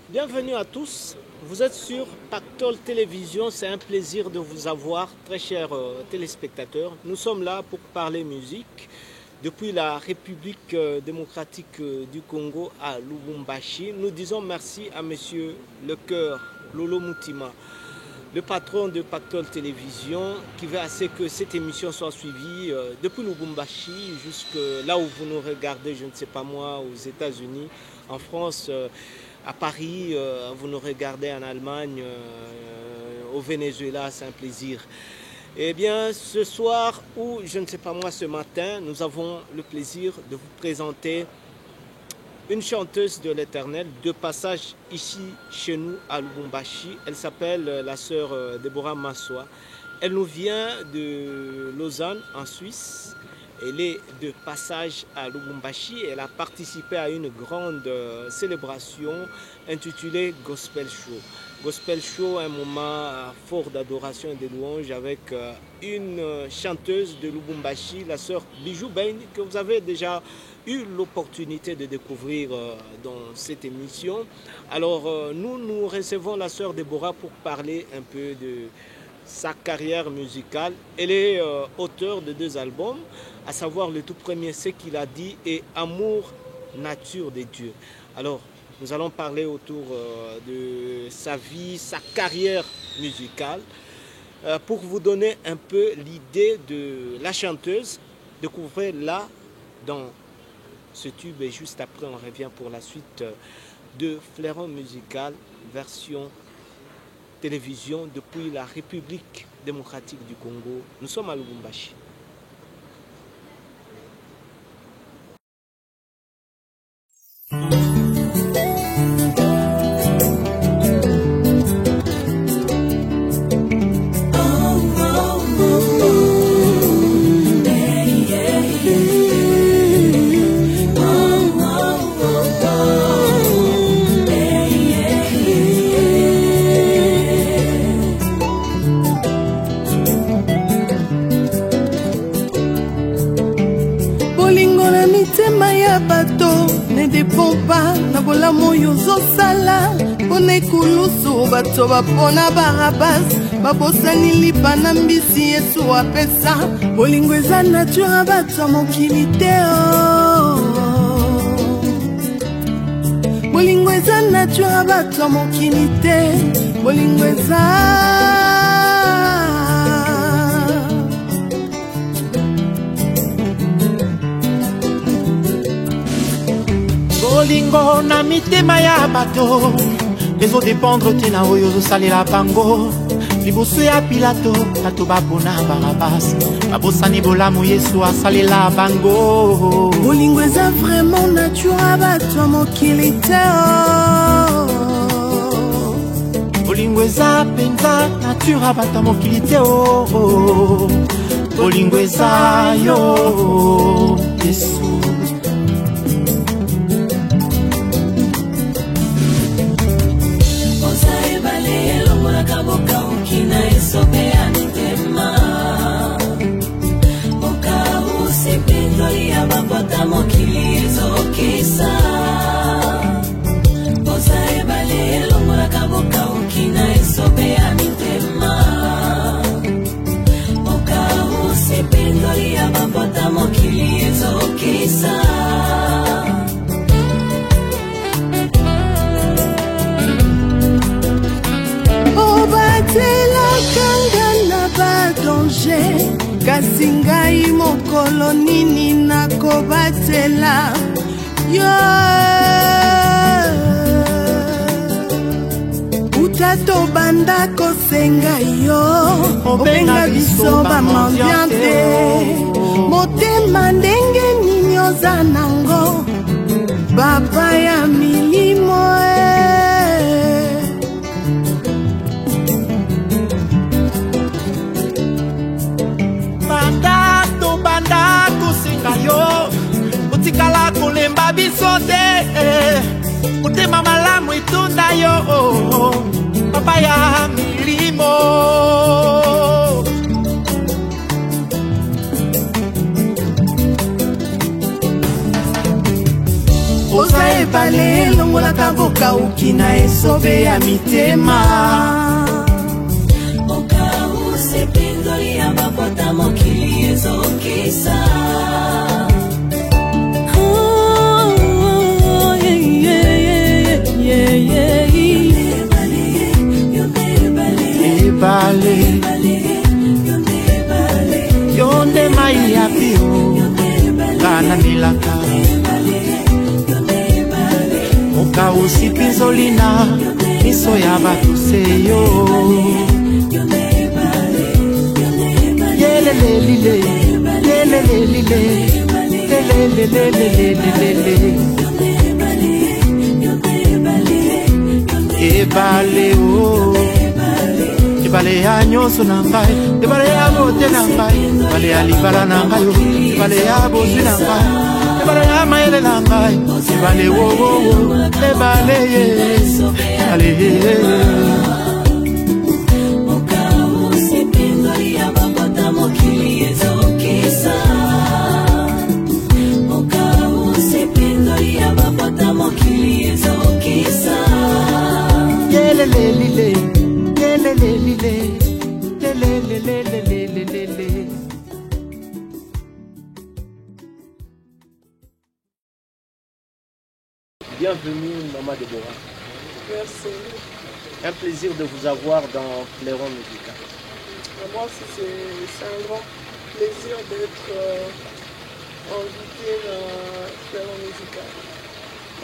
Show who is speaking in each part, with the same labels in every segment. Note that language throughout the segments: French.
Speaker 1: Bienvenue à tous. Vous êtes sur Pactole Télévision. C'est un plaisir de vous avoir, très chers téléspectateurs. Nous sommes là pour parler musique depuis la République démocratique du Congo à Lubumbashi. Nous disons merci à Monsieur Le Cœur, Lolo Mutima, le patron de Pactole Télévision, qui veut à ce que cette émission soit suivie depuis Lubumbashi jusque là où vous nous regardez, je ne sais pas moi, aux États-Unis, en France, à Paris, vous nous regardez en Allemagne, au Venezuela, c'est un plaisir. Eh bien, ce soir ou je ne sais pas moi, ce matin, nous avons le plaisir de vous présenter une chanteuse de l'Éternel, de passage ici chez nous à Lubumbashi. Elle s'appelle la sœur Déborah Massoa. Elle nous vient de Lausanne en Suisse. Elle est de passage à Lubumbashi. Elle a participé à une grande célébration intitulée Gospel Show. Gospel Show, un moment fort d'adoration et de louange avec une chanteuse de Lubumbashi, la sœur Bijou Bain, que vous avez déjà eu l'opportunité de découvrir dans cette émission. Alors nous recevons la sœur Déborah pour parler un peu de sa carrière musicale. Elle est auteure de 2 albums, à savoir le tout premier, Ce qu'il a dit, et Amour, nature de Dieu. Alors nous allons parler autour de sa vie, sa carrière musicale, pour vous donner un peu l'idée de la chanteuse. Découvrez-la dans ce tube et juste après on revient pour la suite de Fleuron musical version télévision depuis la République démocratique du Congo. Nous sommes à Lubumbashi.
Speaker 2: Ne dépend pas na bolamu yozosala pona ekulusu bato bapona barabas babosani lipa na mbisi Yesu apesa. Bolingo eza nature ya bato ya mokili te. Bolingo eza nature ya bato ya mokili te. Bolingo eza
Speaker 3: bolingo na mitema ya bato ezodépendre te na oyo ozosalela bango. Liboso ya Pilato bato bapona Barabas babosani bolamu Yesu asalela bango.
Speaker 2: Bolingo eza vraiment nature ya bato ya mokili te.
Speaker 3: Bolingo eza penza nature ya bato ya mokili te. Bolingo eza yo Yesu.
Speaker 4: Boka ukina esobe anitema Boka usipindoli ya babota mokili ezokisa Bosa ebale elongolaka boka ukina esobe anitema Boka usipindoli ya babota mokili ezokisa
Speaker 2: batela na danger kasi ngai mokolo nini nakobatela yo. Utato banda kosenga yo obenga biso bamandiante motema ndenge nini oza nango bapa ya milimo
Speaker 3: banda kosenga yo otikala kolemba biso te motema malamu etunda yo papa ya milimo.
Speaker 2: ebale elongolaka bokauki na esobe ya mitema
Speaker 4: bokausi pindoli ya bapota mokili ezokisa
Speaker 3: ebale yonde mai ya pio kana milaka okausi pinzolina miso ya bato seyo yelelelile yelelelile lelelelelelelele ebale o ebale ya nyonso na ngai ebale ya bote na ngai ebale ya libala na ngai ebale ya bozwi na ngai ebale ya mayele na ngai ebale wowowo ebale ye ebale
Speaker 4: okausi pindoli ya bapota mokili ezokisa okausi pindoli ya bapota mokili ezokisa
Speaker 3: yelelelile yelelelile lelelelelelelele.
Speaker 1: Bienvenue, Maman Déborah.
Speaker 5: Merci.
Speaker 1: Un plaisir de vous avoir dans Fleuron Musical.
Speaker 5: Moi aussi, c'est un grand plaisir d'être invité dans Fleuron Musical.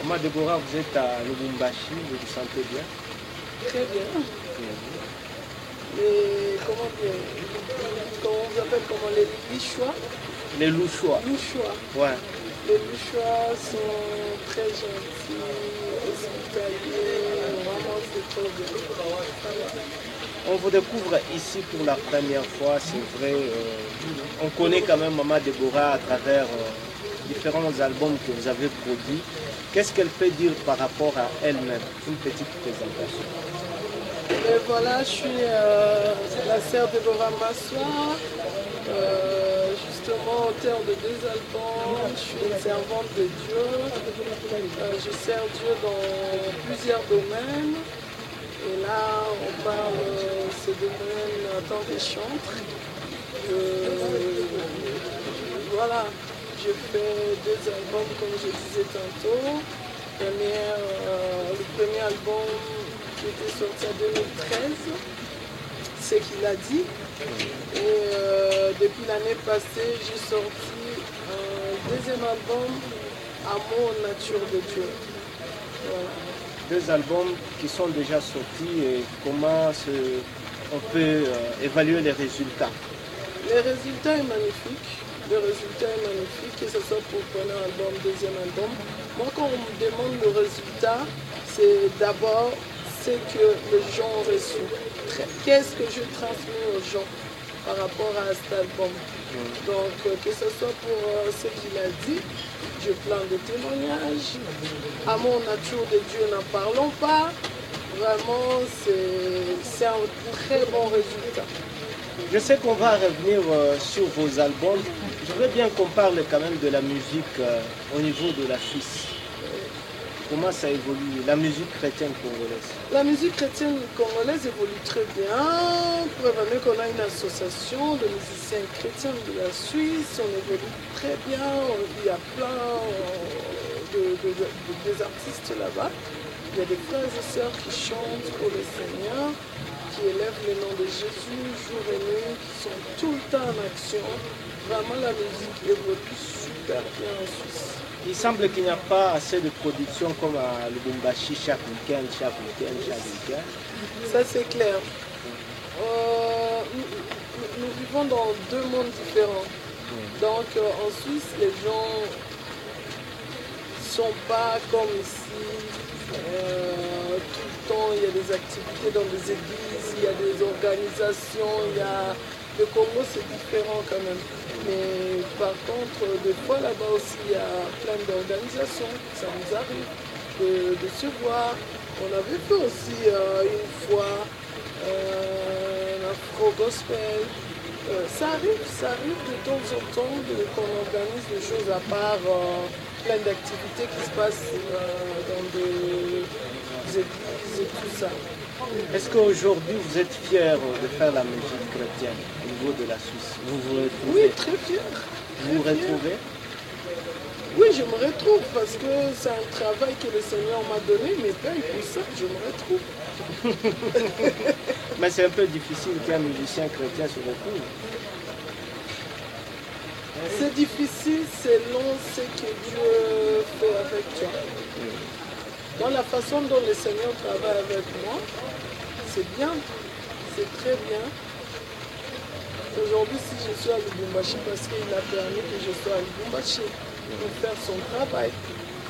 Speaker 1: Maman Déborah, vous êtes à Lubumbashi, vous vous sentez bien?
Speaker 5: Très bien. Les, comment dire, comment on vous appelle, comment les Louchois?
Speaker 1: Les Louchois.
Speaker 5: Louchois.
Speaker 1: Ouais.
Speaker 5: Les Louchois sont très gentils, hospitaliers, vraiment c'est trop bien.
Speaker 1: On vous découvre ici pour la première fois, c'est vrai. On connaît quand même Maman Déborah à travers différents albums que vous avez produits. Qu'est-ce qu'elle peut dire par rapport à elle-même? Une petite présentation.
Speaker 5: Et voilà, je suis la sœur Déborah Massoir, justement auteur de 2 albums. Je suis une servante de Dieu. Je sers Dieu dans plusieurs domaines. Et là, on parle de ce domaine en tant que chantre. Voilà, j'ai fait 2 albums comme je disais tantôt. Le premier album qui était sorti en 2013, c'est qu'il a dit. Et depuis l'année passée, j'ai sorti un 2e album, Amour, nature de Dieu. Voilà.
Speaker 1: 2 albums qui sont déjà sortis et comment on peut évaluer les résultats?
Speaker 5: Le résultat est magnifique. Le résultat est magnifique, que ce soit pour le premier album, 2e album. Moi, quand on me demande le résultat, c'est d'abord ce que les gens ont reçu. Qu'est-ce que je transmets aux gens par rapport à cet album? Donc, que ce soit pour ce qu'il a dit, j'ai plein de témoignages. Amour, nature de Dieu, n'en parlons pas. Vraiment, c'est un très bon résultat.
Speaker 1: Je sais qu'on va revenir sur vos albums. Je voudrais bien qu'on parle quand même de la musique au niveau de la Suisse. Comment ça évolue, la musique chrétienne congolaise?
Speaker 5: La musique chrétienne congolaise évolue très bien. Preuve en est qu'on a une association de musiciens chrétiens de la Suisse. On évolue très bien. Il y a plein des artistes là-bas. Il y a des frères et sœurs qui chantent pour le Seigneur, qui élèvent le nom de Jésus jour et nuit, qui sont tout le temps en action. Vraiment, la musique évolue super bien en Suisse.
Speaker 1: Il semble qu'il n'y a pas assez de production comme à Lubumbashi chaque week-end.
Speaker 5: Ça, c'est clair. Nous vivons dans 2 mondes différents. Donc, en Suisse, les gens ne sont pas comme ici. Tout le temps, il y a des activités dans des églises, il y a des organisations, le Congo, c'est différent quand même. Mais par contre, des fois là-bas aussi, il y a plein d'organisations. Ça nous arrive de se voir. On avait fait aussi une fois un afro-gospel. Ça arrive de temps en temps qu'on organise des choses à part plein d'activités qui se passent dans des églises et tout ça.
Speaker 1: Est-ce qu'aujourd'hui vous êtes fier de faire la musique chrétienne au niveau de la Suisse? Vous vous retrouvez?
Speaker 5: Oui, très fier.
Speaker 1: Vous vous retrouvez?
Speaker 5: Oui, je me retrouve parce que c'est un travail que le Seigneur m'a donné, mais paye pour ça, je me retrouve.
Speaker 1: Mais c'est un peu difficile qu'un musicien chrétien se retrouve.
Speaker 5: C'est difficile selon ce que Dieu fait avec toi. Dans la façon dont le Seigneur travaille avec moi, c'est bien, c'est très bien. Aujourd'hui, si je suis à Lubumbashi, parce qu'il a permis que je sois à Lubumbashi pour faire son travail.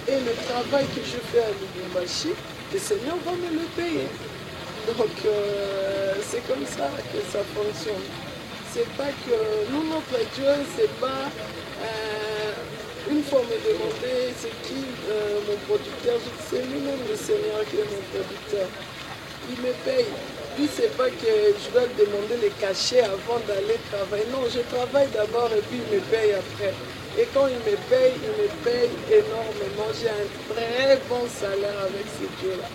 Speaker 5: Et le travail que je fais à Lubumbashi, le Seigneur va me le payer. Donc, c'est comme ça que ça fonctionne. C'est pas que nous, notre Dieu, c'est pas une fois me demander c'est qui mon producteur. C'est lui-même le Seigneur qui est mon producteur. Il me paye. Lui, c'est pas que je dois lui demander les cachets avant d'aller travailler. Non, je travaille d'abord et puis il me paye après. Et quand il me paye énormément. J'ai un très bon salaire avec ce Dieu-là.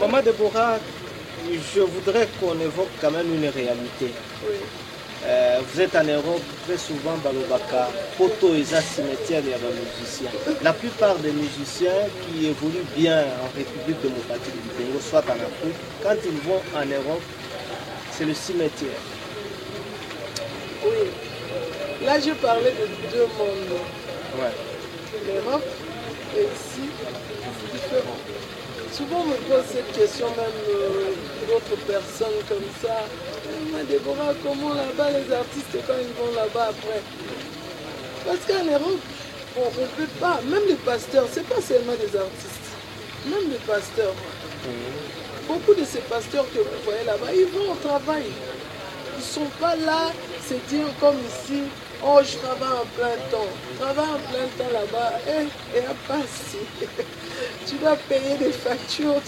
Speaker 1: Maman Deborah, je voudrais qu'on évoque quand même une réalité.
Speaker 5: Oui.
Speaker 1: Vous êtes en Europe, très souvent Balobaka, Poto et cimetière, il y a des musiciens. La plupart des musiciens qui évoluent bien en République démocratique du Congo, soit en Afrique, quand ils vont en Europe, c'est le cimetière.
Speaker 5: Oui. Là, je parlais de deux mondes.
Speaker 1: Ouais.
Speaker 5: L'Europe et ici, c'est différent. Souvent, on me pose cette question, même d'autres personnes comme ça. Mais Déborah, comment là-bas les artistes, quand ils vont là-bas après? Parce qu'en Europe, on ne peut pas, même les pasteurs, ce n'est pas seulement des artistes, même les pasteurs. Beaucoup de ces pasteurs que vous voyez là-bas, ils vont au travail. Ils ne sont pas là, c'est dire comme ici, oh je travaille en plein temps. Travaille en plein temps là-bas, et à passer. Tu dois payer des factures,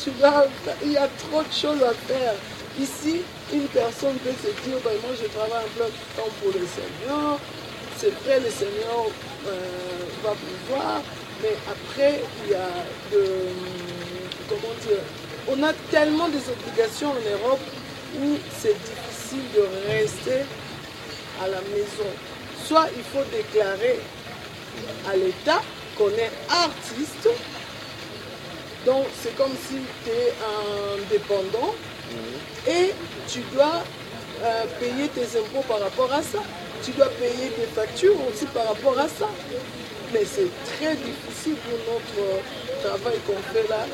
Speaker 5: il y a trop de choses à faire. Ici, une personne peut se dire, ben, moi je travaille en plein temps pour le Seigneur, c'est vrai, le Seigneur va pouvoir, mais après, il y a comment dire, on a tellement des obligations en Europe où c'est difficile de rester à la maison. Soit il faut déclarer à l'État qu'on est artiste, donc c'est comme si tu es indépendant et tu dois payer tes impôts par rapport à ça. Tu dois payer tes factures aussi par rapport à ça. Mais c'est très difficile pour notre travail qu'on fait là.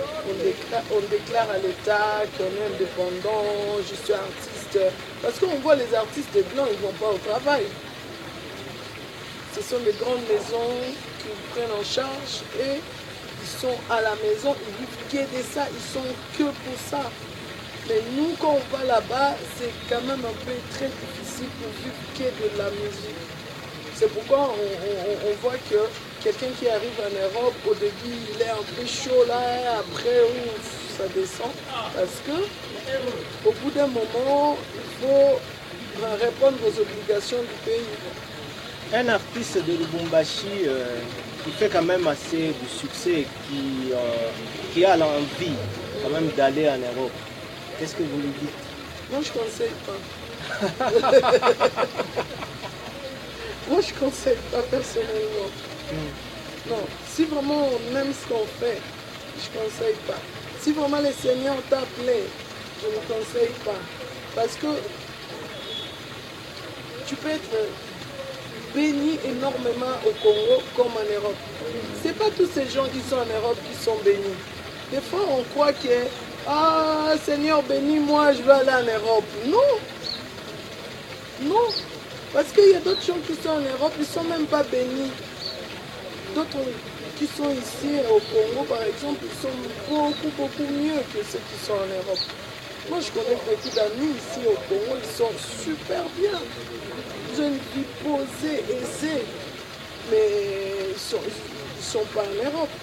Speaker 5: On déclare à l'État qu'on est indépendant, je suis artiste. Parce qu'on voit les artistes blancs, ils ne vont pas au travail. Ce sont les grandes maisons qui prennent en charge et ils sont à la maison, ils vivent que de ça, ils sont que pour ça. Mais nous, quand on va là-bas, c'est quand même un peu très difficile pour vivre que de la musique. C'est pourquoi on voit que quelqu'un qui arrive en Europe, au début, il est un peu chaud là, et après, ça descend. Parce que au bout d'un moment, il faut répondre aux obligations du pays.
Speaker 1: Un artiste de Lubumbashi qui fait quand même assez de succès, qui a l'envie quand même d'aller en Europe, qu'est-ce que vous lui dites?
Speaker 5: Moi, je ne conseille pas. Moi, je ne conseille pas personnellement. Non, si vraiment on aime ce qu'on fait, je ne conseille pas. Si vraiment le Seigneur t'a appelé, je ne conseille pas. Parce que tu peux être béni énormément au Congo comme en Europe. Ce n'est pas tous ces gens qui sont en Europe qui sont bénis. Des fois, on croit que ah, Seigneur, bénis-moi, je veux aller en Europe. Non. Non. Parce qu'il y a d'autres gens qui sont en Europe, ils ne sont même pas bénis. D'autres qui sont ici au Congo, par exemple, ils sont beaucoup mieux que ceux qui sont en Europe. Moi, je connais beaucoup d'amis ici au Congo, ils sont super bien. Ils ont une vie posée, aisée, mais ils ne sont pas en Europe.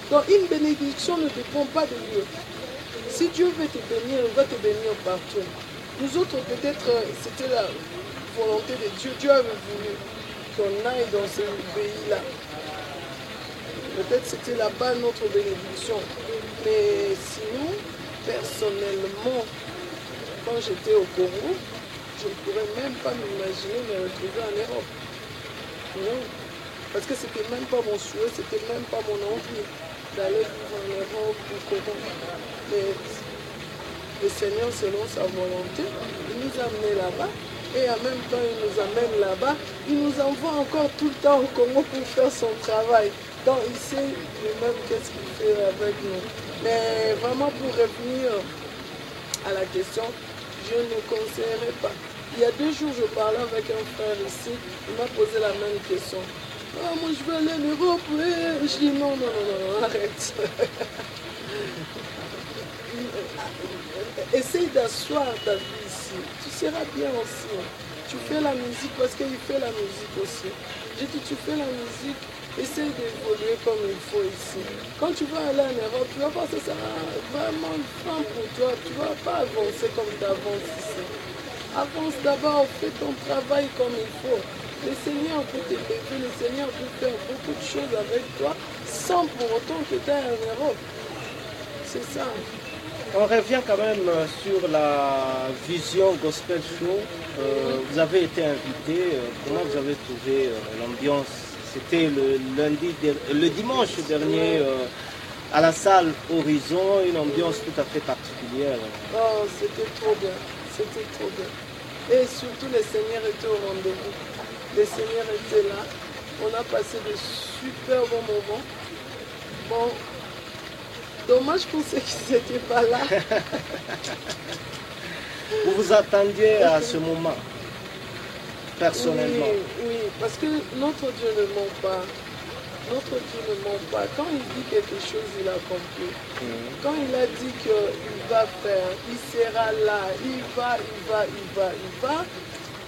Speaker 5: Donc, une bénédiction ne dépend pas de Dieu. Si Dieu veut te bénir, il va te bénir partout. Nous autres, peut-être, c'était la volonté de Dieu. Dieu avait voulu qu'on aille dans ce pays-là. Peut-être c'était là-bas notre bénédiction. Mais sinon, personnellement, quand j'étais au Congo, je ne pourrais même pas m'imaginer me retrouver en Europe. Non. Parce que c'était même pas mon souhait, c'était même pas mon envie d'aller vivre en Europe ou au Congo. Mais le Seigneur, selon sa volonté, il nous a amenés là-bas. Et en même temps, il nous amène là-bas. Il nous envoie encore tout le temps au Congo pour faire son travail. Donc, il sait lui-même qu'est-ce qu'il fait avec nous. Mais vraiment, pour revenir à la question, je ne conseillerais pas. Il y a 2 jours, je parlais avec un frère ici. Il m'a posé la même question. Ah, moi, je veux aller en Europe. Je dis non, arrête. Essaye d'asseoir ta vie ici. Tu seras bien aussi. Tu fais la musique parce qu'il fait la musique aussi. J'ai dit, tu fais la musique, essaye d'évoluer comme il faut ici. Quand tu vas aller en Europe, tu vas voir que ça sera vraiment fin pour toi. Tu ne vas pas avancer comme tu avances ici. Avance d'abord, fais ton travail comme il faut. Le Seigneur peut t'aider, le Seigneur peut faire beaucoup de choses avec toi sans pour autant que tu ailles en Europe. C'est ça.
Speaker 1: On revient quand même sur la vision Gospel Show. Vous avez été invité. Comment vous avez trouvé l'ambiance? C'était le dimanche dernier à la salle Horizon, une ambiance tout à fait particulière.
Speaker 5: Oh, c'était trop bien. C'était trop bien. Et surtout, le Seigneur était au rendez-vous. Le Seigneur était là. On a passé de super bons moments. Bon. Dommage pour ceux qui n'étaient pas là.
Speaker 1: Vous vous attendiez à ce moment, personnellement?
Speaker 5: Oui, parce que notre Dieu ne ment pas. Notre Dieu ne ment pas. Quand il dit quelque chose, il accomplit. Quand il a dit qu'il va faire, il sera là, il va.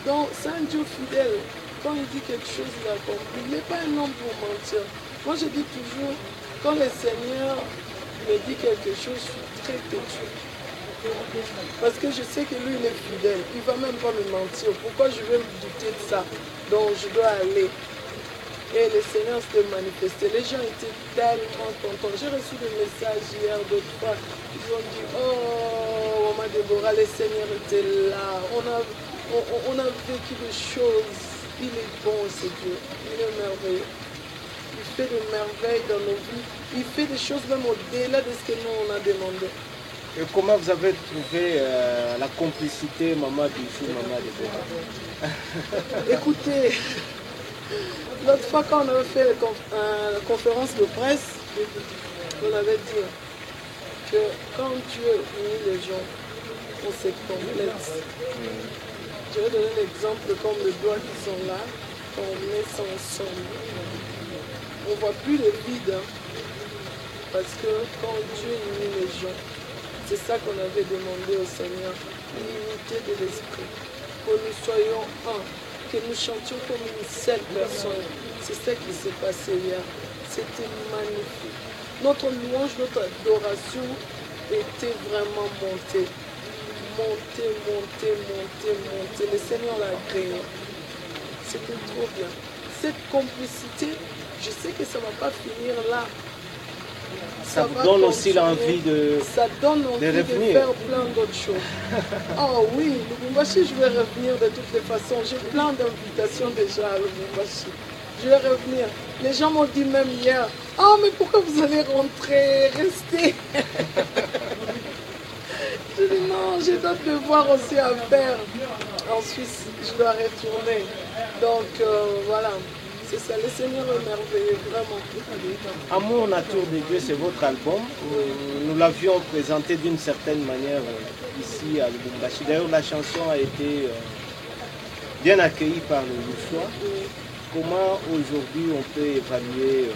Speaker 5: Donc, c'est un Dieu fidèle. Quand il dit quelque chose, il accomplit. Il n'est pas un homme pour mentir. Moi, je dis toujours, quand le Seigneur me dit quelque chose, je suis très têtue. Parce que je sais que lui, il est fidèle. Il ne va même pas me mentir. Pourquoi je vais me douter de ça? Donc, je dois aller. Et le Seigneur s'est manifesté. Les gens étaient tellement contents. J'ai reçu des messages hier d'autres fois. Ils ont dit, oh, Maman Déborah, le Seigneur était là. On a vécu des choses. Il est bon, ce Dieu. Il est merveilleux. Il fait des merveilles dans nos vies. Il fait des choses même au-delà de ce que nous, on a demandé.
Speaker 1: Et comment vous avez trouvé la complicité Maman Bijou, Maman Déborah?
Speaker 5: Écoutez, l'autre fois quand on avait fait la conférence de presse, on avait dit que quand Dieu unit les gens, on se complète. Je vais donner l'exemple comme les doigts qui sont là, quand on met ça ensemble. On ne voit plus le vide, hein, parce que quand Dieu unit les gens, c'est ça qu'on avait demandé au Seigneur, l'unité de l'esprit, que nous soyons un, que nous chantions comme une seule personne. C'est ça qui s'est passé hier. C'était magnifique. Notre louange, notre adoration était vraiment montée. Montée. Le Seigneur l'a créé. C'était trop bien. Cette complicité, je sais que ça ne va pas finir là.
Speaker 1: Ça vous donne aussi l'envie de
Speaker 5: Ça donne envie de faire plein d'autres choses. Oh oui, Lubumbashi, je vais revenir de toutes les façons. J'ai plein d'invitations déjà à Lubumbashi. Je vais revenir. Les gens m'ont dit même hier, oh mais pourquoi vous allez rentrer, rester? Je dis non, j'ai d'autres devoirs aussi à faire. En Suisse, je dois retourner. Donc voilà. C'est ça, le Seigneur est merveilleux, vraiment.
Speaker 1: Amour, nature de Dieu, c'est votre album. Nous l'avions présenté d'une certaine manière ici à Lubumbashi. D'ailleurs, la chanson a été bien accueillie par le Louchois. Comment aujourd'hui on peut évaluer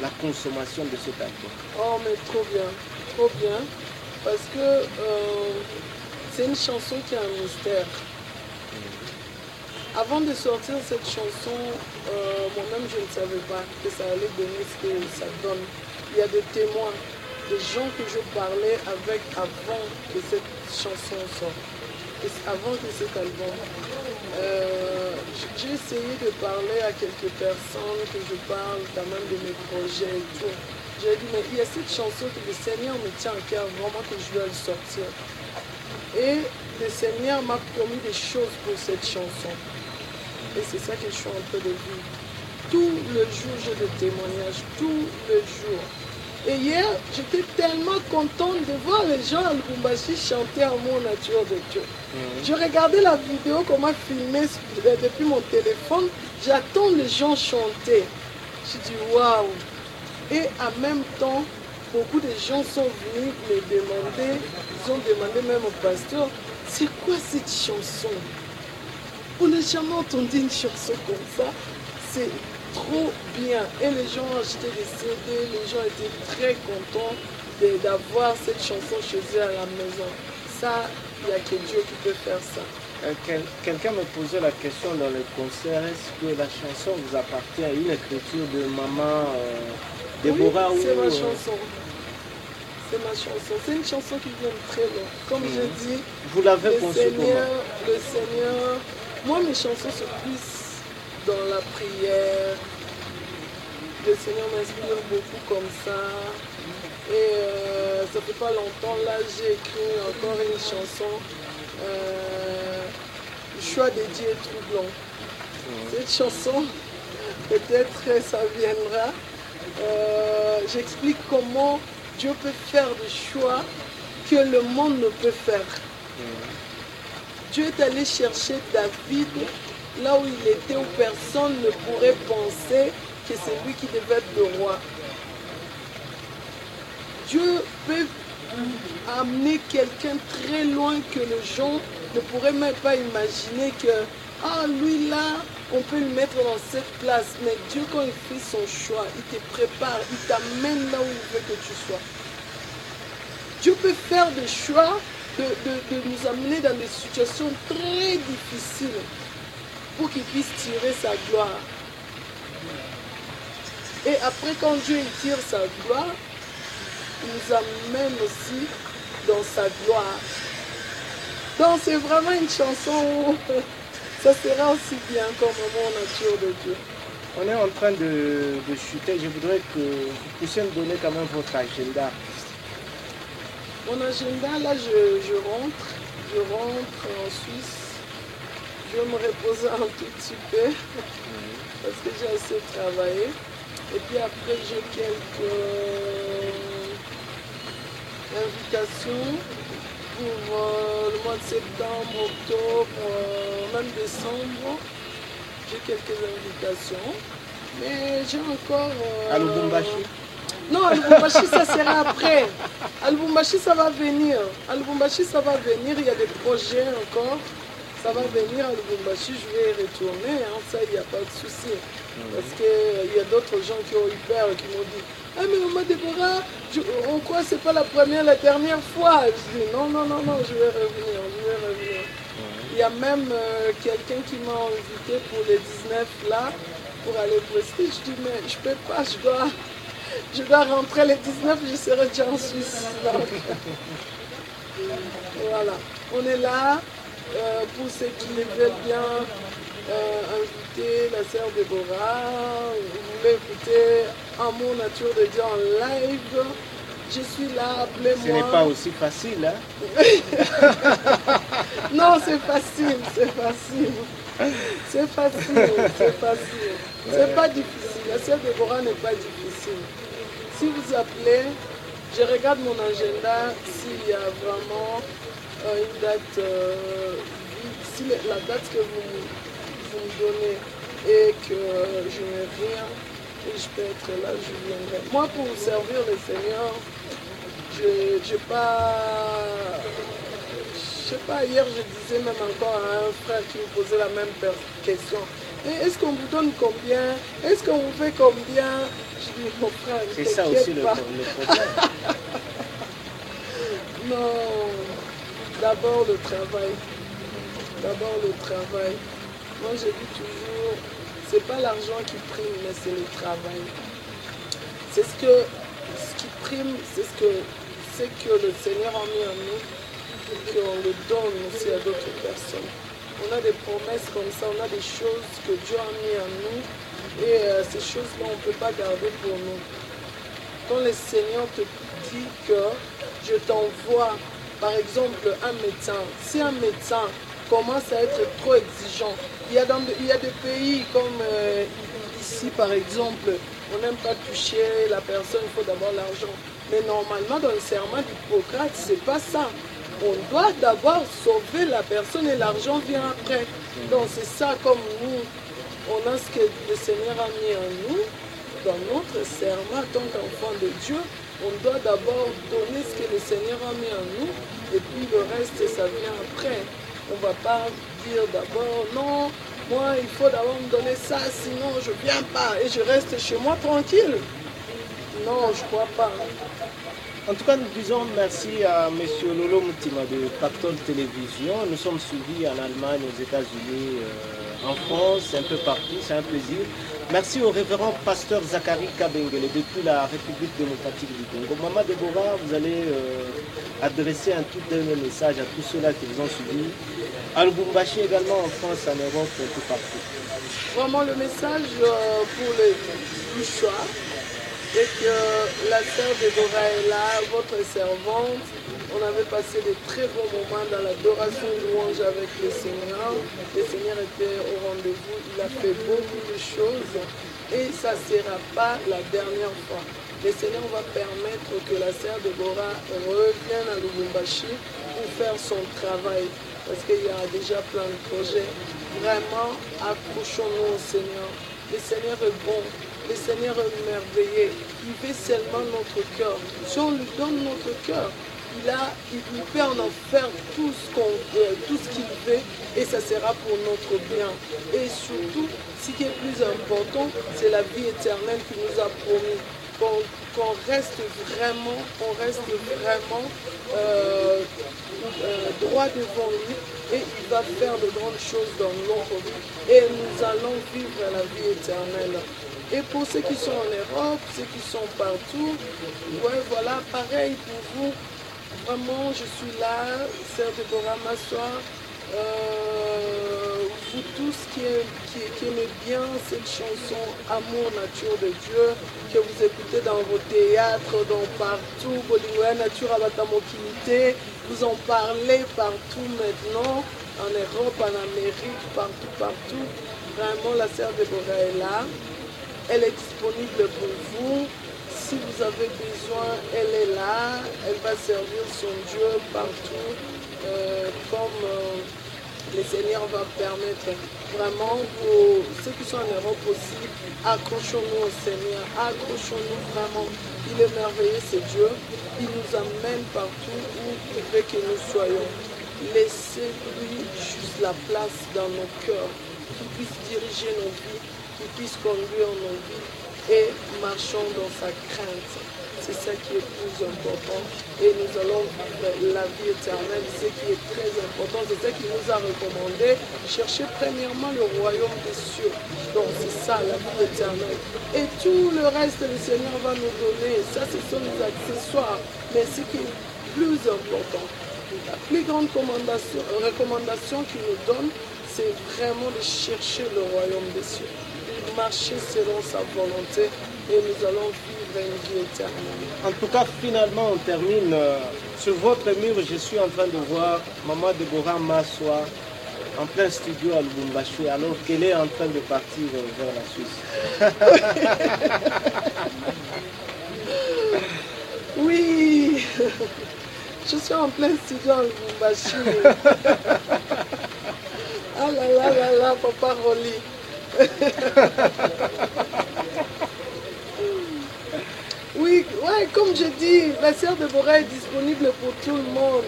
Speaker 1: la consommation de cet album?
Speaker 5: Oh, mais trop bien. Parce que c'est une chanson qui a un mystère. Avant de sortir cette chanson, moi-même je ne savais pas que ça allait donner ce que ça donne. Il y a des témoins, des gens que je parlais avec avant que cette chanson sorte. avant que cet album. J'ai essayé de parler à quelques personnes, que je parle quand même de mes projets et tout. J'ai dit, mais il y a cette chanson que le Seigneur me tient à cœur, vraiment que je dois le sortir. Et le Seigneur m'a promis des choses pour cette chanson. Et c'est ça que je suis en train de vivre. Tout le jour, j'ai des témoignages, tout le jour. Et hier, j'étais tellement contente de voir les gens à Lubumbashi chanter Amour nature de Dieu. Je regardais la vidéo qu'on m'a filmée depuis mon téléphone. J'attends les gens chanter. Je dis waouh. Et en même temps, beaucoup de gens sont venus me demander, ils ont demandé même au pasteur, c'est quoi cette chanson? On n'a jamais entendu une chanson comme ça. C'est trop bien. Et les gens ont acheté des CD, les gens étaient très contents d'avoir cette chanson chez eux à la maison. Ça, il n'y a que Dieu qui peut faire ça.
Speaker 1: Quelqu'un me posait la question dans le concert, est-ce que la chanson vous appartient à une écriture de maman Déborah?
Speaker 5: Oui, c'est ma chanson. C'est ma chanson. C'est une chanson qui vient de très loin. Comme je dis,
Speaker 1: vous l'avez conçue comment?
Speaker 5: Le Seigneur, moi mes chansons se plus dans la prière. Le Seigneur m'inspire beaucoup comme ça. Et ça fait pas longtemps, là j'ai écrit encore une chanson. Choix dédié et troublant. Cette chanson, peut-être ça viendra. J'explique comment Dieu peut faire des choix que le monde ne peut faire. Dieu est allé chercher David là où il était, où personne ne pourrait penser que c'est lui qui devait être le roi. Dieu peut amener quelqu'un très loin que les gens ne pourraient même pas imaginer que lui là, on peut le mettre dans cette place. Mais Dieu, quand il fait son choix, il te prépare, il t'amène là où il veut que tu sois. Dieu peut faire des choix de nous amener dans des situations très difficiles pour qu'il puisse tirer sa gloire. Et après, quand Dieu il tire sa gloire, il nous amène aussi dans sa gloire. Donc c'est vraiment une chanson où ça sera aussi bien comme Amour nature de Dieu.
Speaker 1: On est en train de chuter. Je voudrais que vous puissiez me donner quand même votre agenda.
Speaker 5: Mon agenda, là, je rentre en Suisse. Je vais me reposer un tout petit peu parce que j'ai assez travaillé. Et puis après, j'ai quelques invitations pour le mois de septembre, octobre, même décembre. J'ai quelques invitations. Mais j'ai encore...
Speaker 1: À Lubumbashi?
Speaker 5: Non, à Lubumbashi, ça sera après. À Lubumbashi, ça va venir. À Lubumbashi, ça va venir. Il y a des projets encore. Ça va venir à Lubumbashi. Je vais y retourner. Hein. Ça, il n'y a pas de souci. Parce qu'il y a d'autres gens qui ont eu peur et qui m'ont dit « Ah, mais maman Déborah, on croit que ce n'est pas la première, la dernière fois. » Je dis « Non, non, non, non, je vais revenir. Je vais revenir. » Il y a même quelqu'un qui m'a invité pour les 19 là, pour aller prester. Je dis « Mais je ne peux pas, je dois rentrer les 19, je serai déjà en Suisse. » Donc, voilà, on est là pour ceux qui veulent bien inviter la sœur Déborah. Vous voulez écouter Amour nature de Dieu en live. Je suis là, appelez-moi.
Speaker 1: Ce n'est pas aussi facile, hein?
Speaker 5: Non, c'est facile, c'est facile. C'est facile, c'est facile. C'est pas difficile. La sœur Déborah n'est pas difficile. Si vous appelez, je regarde mon agenda s'il y a vraiment une date, si la date que vous me donnez et que je me viens et je peux être là, je viendrai. Moi, pour vous servir le Seigneur, je sais pas, hier je disais même encore à un frère qui me posait la même question. Est-ce qu'on vous donne combien? Est-ce qu'on vous fait combien? Je dis, mon frère,
Speaker 1: c'est ça aussi le problème.
Speaker 5: Non, d'abord le travail. D'abord le travail. Moi je dis toujours, c'est pas l'argent qui prime, mais c'est le travail. C'est ce qui prime, c'est ce que le Seigneur a mis en nous. qu'on le donne aussi à d'autres personnes. On a des promesses comme ça, on a des choses que Dieu a mis en nous et ces choses-là, on ne peut pas garder pour nous. Quand le Seigneur te dit que je t'envoie, par exemple, un médecin, si un médecin commence à être trop exigeant, il y a des pays comme ici, par exemple, on n'aime pas toucher la personne, il faut d'abord l'argent. Mais normalement, dans le serment d'Hippocrate, c'est pas ça. On doit d'abord sauver la personne et l'argent vient après. Donc c'est ça comme nous, on a ce que le Seigneur a mis en nous, dans notre serment, en tant qu'enfant de Dieu, on doit d'abord donner ce que le Seigneur a mis en nous, et puis le reste, ça vient après. On ne va pas dire d'abord, non, moi, il faut d'abord me donner ça, sinon je ne viens pas, et je reste chez moi tranquille. Non, je ne crois pas.
Speaker 1: En tout cas, nous disons merci à M. Lolo Moutima de Pactole Télévision. Nous sommes suivis en Allemagne, aux États-Unis, en France, un peu partout. C'est un plaisir. Merci au révérend pasteur Zachary Kabengele depuis la République démocratique du Congo. Maman Déborah, vous allez adresser un tout dernier message à tous ceux-là qui vous ont suivis. À Lubumbashi également, en France, en Europe, un peu partout.
Speaker 5: Vraiment, le message pour les Bouchois, et que la sœur Déborah est là, votre servante. On avait passé de très bons moments dans l'adoration louange avec le Seigneur. Le Seigneur était au rendez-vous, il a fait beaucoup de choses et ça ne sera pas la dernière fois. Le Seigneur va permettre que la sœur Déborah revienne à Lubumbashi pour faire son travail parce qu'il y a déjà plein de projets. Vraiment, accrochons-nous au Seigneur. Le Seigneur est bon. Le Seigneur est merveilleux. Il veut seulement notre cœur. Si on lui donne notre cœur, il peut en faire tout ce qu'il veut et ça sera pour notre bien. Et surtout, ce qui est plus important, c'est la vie éternelle qu'il nous a promis. Qu'on reste vraiment droit devant lui et il va faire de grandes choses dans notre vie et nous allons vivre la vie éternelle. Et pour ceux qui sont en Europe, ceux qui sont partout, ouais, voilà, pareil pour vous. Vraiment, je suis là, sœur Déborah Massoir. Vous tous qui aimez bien cette chanson Amour, nature de Dieu, que vous écoutez dans vos théâtres, dans partout, Bolingouya, nature abatamokilité, vous en parlez partout maintenant, en Europe, en Amérique, partout. Vraiment, la sœur Déborah est là. Elle est disponible pour vous. Si vous avez besoin, elle est là. Elle va servir son Dieu partout. Comme le Seigneur va permettre. Vraiment, pour ceux qui sont en Europe aussi, accrochons-nous au Seigneur. Accrochons-nous vraiment. Il est merveilleux, c'est Dieu. Il nous amène partout où il veut que nous soyons. Laissez-lui juste la place dans nos cœurs. Qu'il puisse diriger nos vies. Qu'il puisse conduire nos vies et marchons dans sa crainte. C'est ça qui est plus important et nous allons vivre la vie éternelle, ce qui est très important, c'est ça qu'il nous a recommandé. Cherchez premièrement le royaume des cieux, donc c'est ça la vie éternelle. Et tout le reste, le Seigneur va nous donner, ça ce sont les accessoires, mais ce qui est plus important, la plus grande recommandation qu'il nous donne, c'est vraiment de chercher le royaume des cieux. Marcher selon sa volonté et nous allons vivre une vie éternelle.
Speaker 1: En tout cas, finalement, on termine. Sur votre mur, je suis en train de voir Maman Déborah Massoir en plein studio à Lubumbashi, alors qu'elle est en train de partir vers la Suisse.
Speaker 5: Oui, je suis en plein studio à Lubumbashi. Ah là, Papa Rolly. Oui, ouais, comme je dis, la sœur Déborah est disponible pour tout le monde.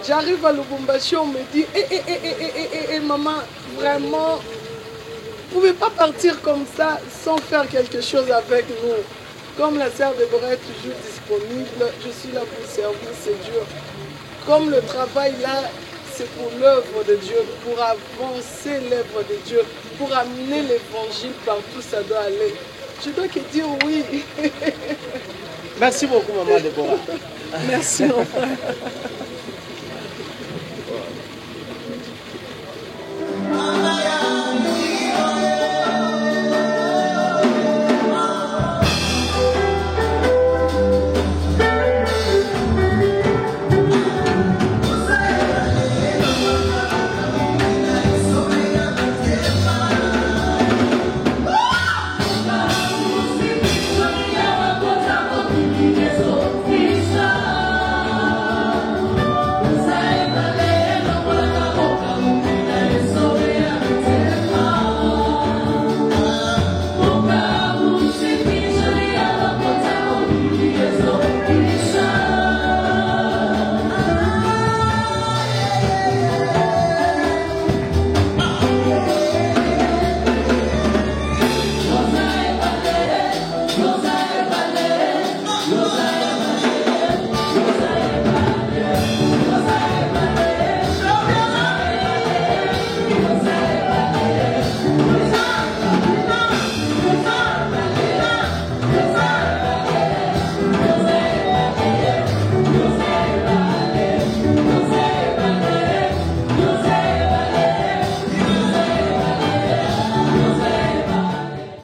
Speaker 5: J'arrive à Lubumbashi, on me dit, maman, vraiment, vous ne pouvez pas partir comme ça sans faire quelque chose avec nous. Comme la sœur Déborah est toujours disponible, je suis là pour servir, c'est Dieu. Comme le travail là, c'est pour l'œuvre de Dieu, pour avancer l'œuvre de Dieu, pour amener l'évangile partout ça doit aller. Je dois que dire oui.
Speaker 1: Merci beaucoup, Maman Déborah.
Speaker 5: Merci, mon frère.